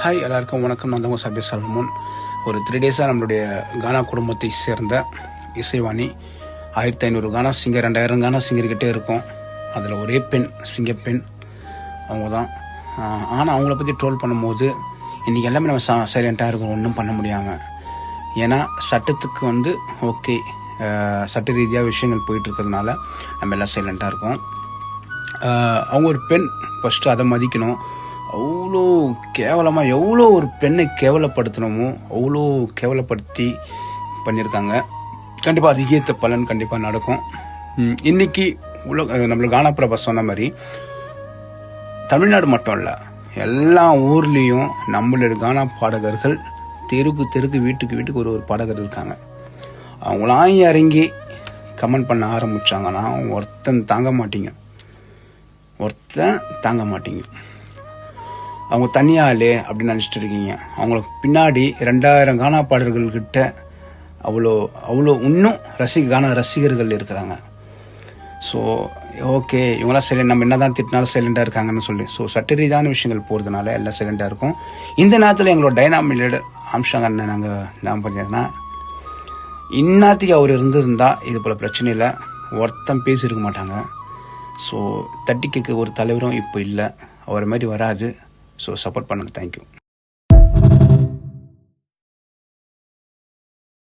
Hi எல்லாருக்கும் வணக்கம். நான் தான் சபீர் சல்மோன். ஒரு 3 டேஸாக நம்மளுடைய கானா குடும்பத்தை சேர்ந்த இசைவாணி 1500 கானா சிங்கர் 2000 கானா சிங்கர்கிட்டே இருக்கும். அதில் ஒரே பெண், சிங்கப்பெண் அவங்க தான். ஆனால் அவங்கள பற்றி ட்ரோல் பண்ணும்போது இன்றைக்கி எல்லாமே நம்ம சைலண்ட்டாக இருக்கும், ஒன்றும் பண்ண முடியாமல். ஏன்னா சட்டத்துக்கு ஓகே, சட்ட ரீதியாக விஷயங்கள் போயிட்டு இருக்கிறதுனால நம்ம எல்லாம் சைலண்ட்டாக இருக்கோம். அவங்க ஒரு பெண், ஃபஸ்ட்டு அதை மதிக்கணும். அவ்வளோ கேவலமாக எவ்வளோ ஒரு பெண்ணை கேவலப்படுத்தணுமோ அவ்வளோ கேவலப்படுத்தி பண்ணியிருக்காங்க. கண்டிப்பாக அதிகேற்ற பலன் கண்டிப்பாக நடக்கும். இன்னைக்கு நம்மளுக்கு கானா பிரபா சொன்ன மாதிரி தமிழ்நாடு மட்டும் இல்லை, எல்லா ஊர்லேயும் நம்மளுடைய கானா பாடகர்கள் தெருக்கு வீட்டுக்கு ஒரு பாடகர் இருக்காங்க. அவங்களாம் இறங்கி கமெண்ட் பண்ண ஆரம்பித்தாங்கன்னா ஒருத்தன் தாங்க மாட்டீங்க. அவங்க தனியாளே அப்படின்னு நினச்சிட்டு இருக்கீங்க. அவங்களுக்கு பின்னாடி 2000 கானா பாடல்கள்கிட்ட அவ்வளோ இன்னும் கானா ரசிகர்கள் இருக்கிறாங்க. ஸோ ஓகே, இவங்களாம் சைலண்ட், நம்ம என்ன தான் திட்டினாலும் சைலண்டாக இருக்காங்கன்னு சொல்லி சட்ட ரீதியான விஷயங்கள் போகிறதுனால எல்லாம் சைலண்டாக இருக்கும். இந்த நேரத்தில் எங்களோட டைனாமிக் லீடர் ஆம்ஸ்ட்ராங் அண்ணன் நான் பார்த்தீங்கன்னா, இந்நாத்துக்கு அவர் இருந்திருந்தா இது போல் பிரச்சனை இல்லை, ஒருத்தன் பேசியிருக்க மாட்டாங்க. ஸோ தட்டி கேட்க ஒரு தலைவரும் இப்போ இல்லை, அவர் மாதிரி வராது. ஸோ சப்போர்ட் பண்ணுங்கள். தேங்க்யூ.